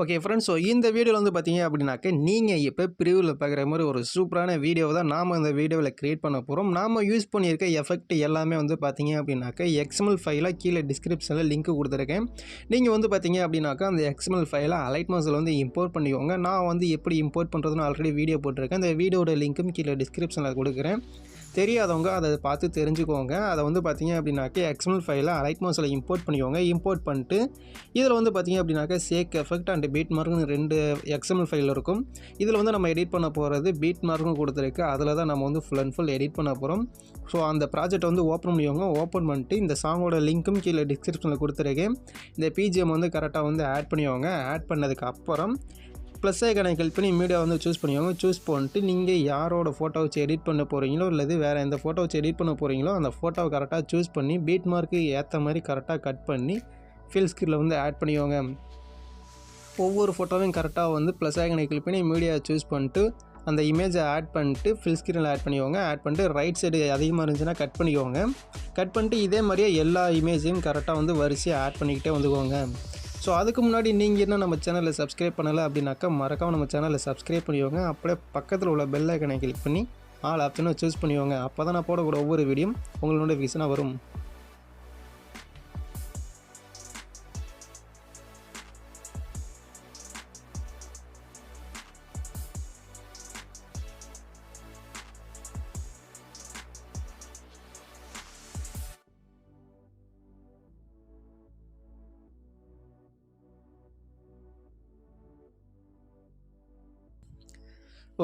Okay friends. So இந்த வீடியோவில் வந்து பார்த்தீங்க அப்படின்னாக்க, நீங்கள் இப்போ ப்ரிவியூவில் பார்க்குற மாதிரி ஒரு சூப்பரான வீடியோவை தான் நாம் இந்த வீடியோவில் கிரியேட் பண்ண போகிறோம். நாம் யூஸ் பண்ணியிருக்க எஃபெக்ட் எல்லாமே வந்து பார்த்தீங்க அப்படின்னாக்க, எக்ஸ்எம்எல் ஃபைலாக கீழே டிஸ்கிரிப்ஷனில் லிங்க் கொடுத்துருக்கேன். நீங்கள் வந்து பார்த்தீங்க அப்படின்னாக்கா, அந்த எக்ஸ்எம்எல் ஃபைலை அலைட்மாஸில் வந்து இம்போர்ட் பண்ணிக்கோங்க. நான் வந்து எப்படி இம்போர்ட் பண்ணுறதுன்னு ஆல்ரெடி வீடியோ போட்டிருக்கேன். அந்த வீடியோட லிங்க்கும் கீழே டிஸ்கிரிப்ஷனில் கொடுக்குறேன். தெரியாதவங்க அதை பார்த்து தெரிஞ்சுக்கோங்க. அதை வந்து பார்த்தீங்க அப்படின்னாக்க, எக்ஸ்எம்எல் ஃபைலை அலைட்மாஸில் இம்போர்ட் பண்ணிக்கோங்க. இம்போர்ட் பண்ணிட்டு இதில் வந்து பார்த்தீங்க அப்படின்னாக்க, சேக் எஃபெக்ட் அண்ட் பீட் மார்க்னு 2 எக்ஸ்எம்எல் ஃபைல் இருக்கும். இதில் வந்து நம்ம எடிட் பண்ண போகிறது பீட் மார்க்கும் கொடுத்துருக்கு. அதில் தான் நம்ம வந்து ஃபுல் அண்ட் ஃபுல் எடிட் பண்ண போகிறோம். ஸோ அந்த ப்ராஜெக்ட் வந்து ஓப்பன் பண்ணிக்கோங்க. ஓப்பன் பண்ணிட்டு இந்த சாங்கோட லிங்க்கும் கீழே டிஸ்கிரிப்ஷனில் கொடுத்துருக்கேன். இந்த பிஜிஎம் வந்து கரெக்டாக வந்து ஆட் பண்ணிக்கோங்க. ஆட் பண்ணதுக்கு அப்புறம் ப்ளஸ் ஐக்கானை கிளிக் பண்ணி மீடியா வந்து சூஸ் பண்ணிக்கோங்க. சூஸ் பண்ணிட்டு நீங்கள் யாரோட ஃபோட்டோ வச்சு எடிட் பண்ண போகிறீங்களோ அல்லது வேறு எந்த ஃபோட்டோ வச்சு எடிட் பண்ண போகிறீங்களோ அந்த ஃபோட்டோவை கரெக்டாக சூஸ் பண்ணி பீட் மார்க்கு ஏற்ற மாதிரி கரெக்டாக கட் பண்ணி ஃபில் ஸ்க்ரீனில் வந்து ஆட் பண்ணிக்கோங்க. ஒவ்வொரு ஃபோட்டோவையும் கரெக்டாக வந்து ப்ளஸ் ஐக்கானை கிளிக் பண்ணி மீடியா சூஸ் பண்ணிட்டு அந்த இமேஜை ஆட் பண்ணிட்டு ஃபில் ஸ்க்ரீனில் ஆட் பண்ணிக்கோங்க. ஆட் பண்ணிட்டு ரைட் சைடு அதிகமாக இருந்துச்சுன்னா கட் பண்ணிக்கோங்க. கட் பண்ணிட்டு இதே மாதிரியே எல்லா இமேஜையும் கரெக்டாக வந்து வரிசையாக ஆட் பண்ணிக்கிட்டே வந்துக்கோங்க. ஸோ அதுக்கு முன்னாடி நீங்கள் என்ன நம்ம சேனலில் சப்ஸ்கிரைப் பண்ணலை அப்படின்னாக்கா, மறக்காமல் நம்ம சேனலில் சப்ஸ்கிரைப் பண்ணிக்கோங்க. அப்படியே பக்கத்தில் உள்ள பெல் ஐக்கனை கிளிக் பண்ணி ஆல் ஆப்ஷனை சூஸ் பண்ணிக்கோங்க. அப்போ தான் நான் போடக்கூடிய ஒவ்வொரு வீடியோ உங்களுக்கு நோட்டிஃபிகேஷனாக வரும்.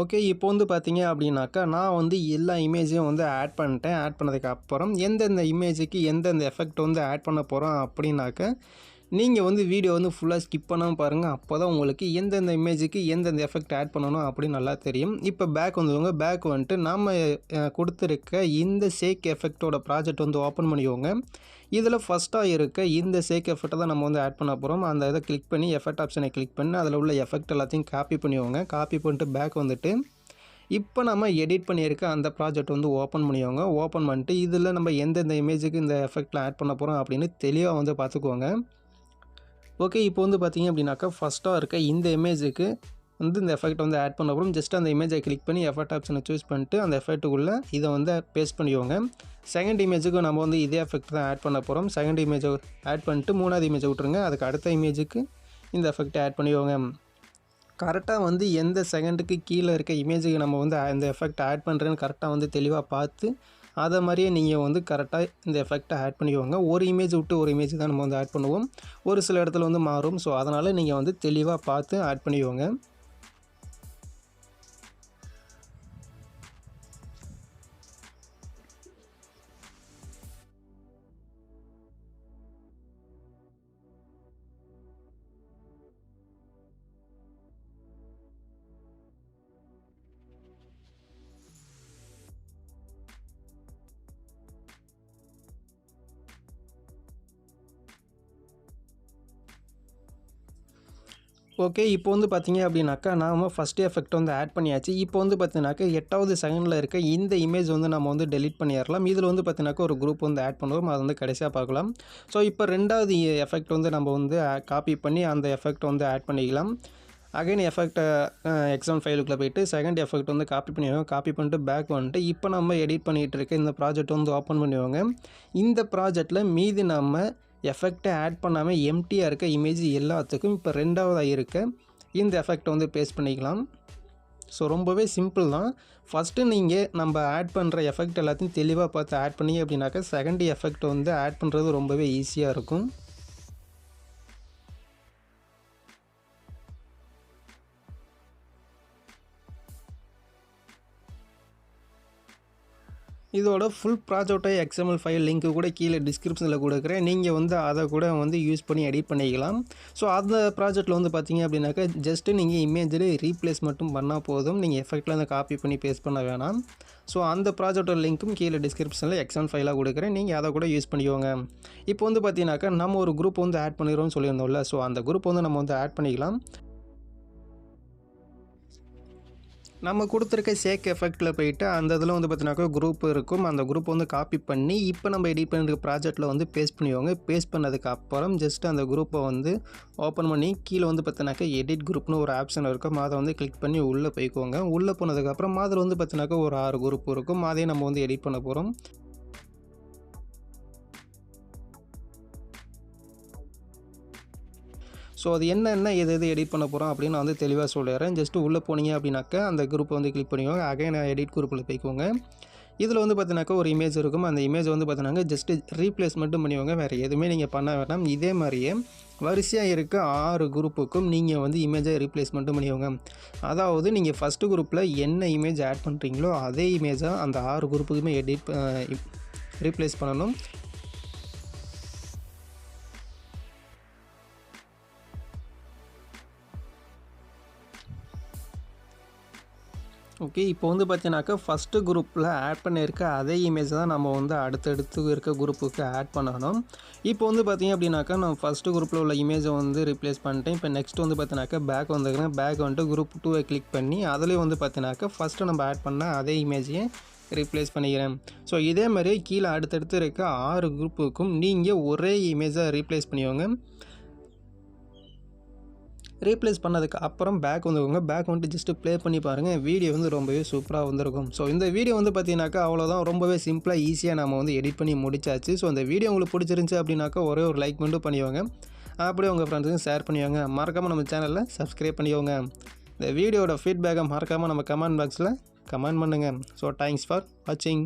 ஓகே. இப்போ வந்து பார்த்தீங்க அப்படின்னாக்கா, நான் வந்து எல்லா இமேஜையும் வந்து ஆட் பண்ணிட்டேன். ஆட் பண்ணதுக்கு அப்புறம் எந்தெந்த இமேஜுக்கு எந்தெந்த எஃபெக்ட் வந்து ஆட் பண்ண போகிறோம் அப்படின்னாக்க, நீங்கள் வந்து வீடியோ வந்து ஃபுல்லாக ஸ்கிப் பண்ணாமல் பாருங்கள். அப்போ தான் உங்களுக்கு எந்தெந்த இமேஜுக்கு எந்தெந்த எஃபெக்ட் ஆட் பண்ணணும் அப்படின்னு நல்லா தெரியும். இப்போ பேக் வந்துக்கோங்க. பேக் வந்துட்டு நாம் கொடுத்துருக்க இந்த சேக் எஃபெக்டோட ப்ராஜெக்ட் வந்து ஓப்பன் பண்ணிக்கோங்க. இதில் ஃபஸ்ட்டாக இருக்க இந்த சேக் எஃபெக்ட்டை தான் நம்ம வந்து ஆட் பண்ண போகிறோம். அந்த இதை கிளிக் பண்ணி எஃபெக்ட் ஆப்ஷனை கிளிக் பண்ணி அதில் உள்ள எஃபெக்ட் எல்லாத்தையும் காப்பி பண்ணிக்கோங்க. காப்பி பண்ணிட்டு பேக் வந்துட்டு இப்போ நம்ம எடிட் பண்ணியிருக்க அந்த ப்ராஜெக்ட் வந்து ஓப்பன் பண்ணிக்கோங்க. ஓப்பன் பண்ணிட்டு இதில் நம்ம எந்தெந்த இமேஜுக்கு இந்த எஃபெக்டில் ஆட் பண்ண போகிறோம் அப்படின்னு தெளிவாக வந்து பார்த்துக்கோங்க. ஓகே. இப்போ வந்து பார்த்தீங்க அப்படின்னாக்கா, ஃபஸ்ட்டாக இருக்க இந்த இமேஜுக்கு வந்து இந்த எஃபெக்ட் வந்து ஆட் பண்ண போகிறோம். ஜஸ்ட் அந்த இமேஜை கிளிக் பண்ணி எஃபெக்ட் ஆப்ஷனை சூஸ் பண்ணிட்டு அந்த எஃபெக்ட்டுக்குள்ளே இதை வந்து பேஸ்ட் பண்ணிக்கோங்க. செகண்ட் இமேஜுக்கு நம்ம வந்து இதே எஃபெக்ட் தான் ஆட் பண்ண போகிறோம். செகண்ட் இமேஜை ஆட் பண்ணிட்டு 3வது இமேஜை விட்டுருங்க. அதுக்கு அடுத்த இமேஜுக்கு இந்த எஃபெக்ட்டை ஆட் பண்ணிக்கோங்க. கரெக்டாக வந்து எந்த செகண்டுக்கு கீழே இருக்க இமேஜுக்கு நம்ம வந்து இந்த எஃபெக்ட் ஆட் பண்ணுறேன்னு கரெக்டாக வந்து தெளிவாக பார்த்து அதை மாதிரியே நீங்கள் வந்து கரெக்டாக இந்த எஃபெக்ட்டை ஆட் பண்ணிக்கோங்க. ஒரு இமேஜ் விட்டு ஒரு இமேஜ் தான் நம்ம வந்து ஆட் பண்ணுவோம். ஒரு சில இடத்துல வந்து மாறும். ஸோ அதனால் நீங்கள் வந்து தெளிவாக பார்த்து ஆட் பண்ணிக்கோங்க. ஓகே. இப்போ வந்து பார்த்தீங்க அப்படின்னாக்கா, நாம ஃபஸ்ட் எஃபெக்ட் வந்து ஆட் பண்ணியாச்சு. இப்போ வந்து பார்த்தீங்கன்னாக்கா, 8வது செகண்டில் இருக்க இந்த இமேஜ் வந்து நம்ம வந்து டெலீட் பண்ணிடலாம். இதில் வந்து பார்த்தீங்கன்னாக்கா, ஒரு குரூப் வந்து ஆட் பண்ணுவோம். அதை வந்து கடைசியாக பார்க்கலாம். ஸோ இப்போ 2வது எஃபெக்ட் வந்து நம்ம வந்து காப்பி பண்ணி அந்த எஃபெக்ட் வந்து ஆட் பண்ணிக்கலாம். அகைன் எஃபெக்ட் எக்ஸாம் ஃபைலுக்குள்ளே போய்ட்டு செகண்ட் எஃபெக்ட் வந்து காப்பி பண்ணிடுவோம். காப்பி பண்ணிட்டு பேக் வந்துட்டு இப்போ நம்ம எடிட் பண்ணிகிட்டு இருக்க இந்த ப்ராஜெக்ட் வந்து ஓப்பன் பண்ணிடுவோங்க. இந்த ப்ராஜெக்டில் மீதி நம்ம எஃபெக்டை ஆட் பண்ணாமல் எம்டியாக இருக்க இமேஜ் எல்லாத்துக்கும் இப்போ 2வதாக இருக்க இந்த எஃபெக்டை வந்து பேஸ்ட் பண்ணிக்கலாம். ஸோ ரொம்பவே சிம்பிள் தான். ஃபஸ்ட்டு நீங்கள் நம்ம ஆட் பண்ணுற எஃபெக்ட் எல்லாத்தையும் தெளிவாக பார்த்து ஆட் பண்ணிங்க அப்படின்னாக்கா, செகண்ட் எஃபெக்ட் வந்து ஆட் பண்ணுறது ரொம்பவே ஈஸியாக இருக்கும். இதோட ஃபுல் ப்ராஜெக்டை எக்ஸ்எம்எல் ஃபைல் லிங்க்கு கூட கீழே டிஸ்கிரிப்ஷனில் கொடுக்குறேன். நீங்கள் வந்து அதை கூட வந்து யூஸ் பண்ணி எடிட் பண்ணிக்கலாம். ஸோ அந்த ப்ராஜெக்ட்டில் வந்து பார்த்தீங்க அப்படின்னாக்கா, ஜஸ்ட்டு நீங்கள் இமேஜில் ரீப்ளேஸ் மட்டும் பண்ணால் போதும். நீங்கள் எஃபெக்டில் வந்து காப்பி பண்ணி பேஸ்ட் பண்ண வேணாம். ஸோ அந்த ப்ராஜெக்டோட லிங்க்கும் கீழே டிஸ்கிரிப்ஷனில் எக்ஸ்எம்எல் ஃபைலாக கொடுக்குறேன். நீங்கள் அதை கூட யூஸ் பண்ணிக்கோங்க. இப்போ வந்து பார்த்தீங்கன்னாக்கா, நம்ம ஒரு குரூப் வந்து ஆட் பண்ணிடுறோம்னு சொல்லியிருந்தோம்ல. ஸோ அந்த குரூப் வந்து நம்ம வந்து ஆட் பண்ணிக்கலாம். நம்ம கொடுத்துருக்க சேக் எஃபெக்ட்டில் போயிட்டு அந்த இதில் வந்து பார்த்தினாக்கா குரூப் இருக்கும். அந்த குரூப் வந்து காப்பி பண்ணி இப்போ நம்ம எடிட் பண்ணிருக்க ப்ராஜெக்ட்டில் வந்து பேஸ்ட் பண்ணிக்கோங்க. பேஸ்ட் பண்ணதுக்கு அப்புறம் ஜஸ்ட் அந்த குரூப்பை வந்து ஓப்பன் பண்ணி கீழே வந்து பார்த்தினாக்கா எடிட் குரூப்னு ஒரு ஆப்ஷன் இருக்கும். அதை வந்து கிளிக் பண்ணி உள்ளே போய்க்கோங்க. உள்ளே போனதுக்கப்புறம் அதில் வந்து பார்த்தினாக்கா ஒரு 6 குரூப் இருக்கும். அதையும் நம்ம வந்து எடிட் பண்ண போகிறோம். ஸோ அது என்னென்ன எது எடிட் பண்ண போகிறோம் அப்படின்னு நான் வந்து தெளிவாக சொல்லிடுறேன். ஜஸ்ட்டு உள்ளே போனீங்க அப்படின்னாக்கா அந்த குரூப்பை வந்து கிளிக் பண்ணிக்கோங்க. அகைன் எடிட் குரூப்பில் போய்க்கோங்க. இதில் வந்து பார்த்தினாக்கா ஒரு இமேஜ் இருக்கும். அந்த இமேஜ் வந்து பார்த்தினாக்கா ஜஸ்ட்டு ரீப்ளேஸ் மட்டும் பண்ணிக்கோங்க. வேறு எதுவுமே நீங்கள் பண்ண வேண்டாம். இதே மாதிரியே வரிசையாக இருக்க 6 குரூப்புக்கும் நீங்கள் வந்து இமேஜை ரீப்ளேஸ் மட்டும் பண்ணிக்கோங்க. அதாவது நீங்கள் ஃபஸ்ட்டு குரூப்பில் என்ன இமேஜ் ஆட் பண்ணுறீங்களோ அதே இமேஜாக அந்த 6 குரூப்புக்குமே ரீப்ளேஸ் பண்ணணும். ஓகே, இப்போ வந்து பார்த்தீங்கன்னாக்கா ஃபஸ்ட்டு குரூப்பில் ஆட் பண்ணியிருக்க அதே இமேஜ் தான் நம்ம வந்து அடுத்தடுத்து இருக்க குரூப்புக்கு ஆட் பண்ணணும். இப்போ வந்து பார்த்திங்க அப்படின்னாக்கா நான் ஃபஸ்ட்டு குரூப்பில் உள்ள இமேஜை வந்து ரீப்ளேஸ் பண்ணிட்டேன். இப்போ நெக்ஸ்ட் வந்து பார்த்தீங்கன்னாக்கா பேக் வந்துக்கிறேன். பேக் வந்துட்டு குரூப் 2 கிளிக் பண்ணி அதுலேயும் வந்து பார்த்தீங்கன்னாக்கா ஃபஸ்ட்டு நம்ம ஆட் பண்ண அதே இமேஜையே ரீப்ளேஸ் பண்ணிக்கிறேன். ஸோ இதே மாதிரி கீழே அடுத்தடுத்து இருக்க 6 குரூப்புக்கும் நீங்கள் ஒரே இமேஜை ரீப்ளேஸ் பண்ணிக்கோங்க. ரீப்ளேஸ் பண்ணதுக்கு அப்புறம் பேக் வந்துக்கோங்க. பேக் வந்துட்டு ஜஸ்ட்டு ப்ளே பண்ணி பாருங்கள். வீடியோ வந்து ரொம்பவே சூப்பராக வந்திருக்கும். ஸோ இந்த வீடியோ வந்து பார்த்தீங்கன்னாக்கா அவ்வளோதான். ரொம்பவே சிம்பிளாக ஈஸியாக நம்ம வந்து எடிட் பண்ணி முடிச்சாச்சு. ஸோ இந்த வீடியோ உங்களுக்கு பிடிச்சிருந்துச்சி அப்படின்னாக்கா ஒரே ஒரு லைக் மட்டும் பண்ணிக்கோங்க. அப்படியே உங்கள் ஃப்ரெண்ட்ஸுக்கும் ஷேர் பண்ணிக்கோங்க. மறக்காமல் நம்ம சேனலில் சப்ஸ்கிரைப் பண்ணிக்கோங்க. இந்த வீடியோட ஃபீட்பேக்கை மறக்காமல் நம்ம கமெண்ட் பாக்ஸில் கமெண்ட் பண்ணுங்கள். ஸோ தேங்க்ஸ் ஃபார் வாட்சிங்.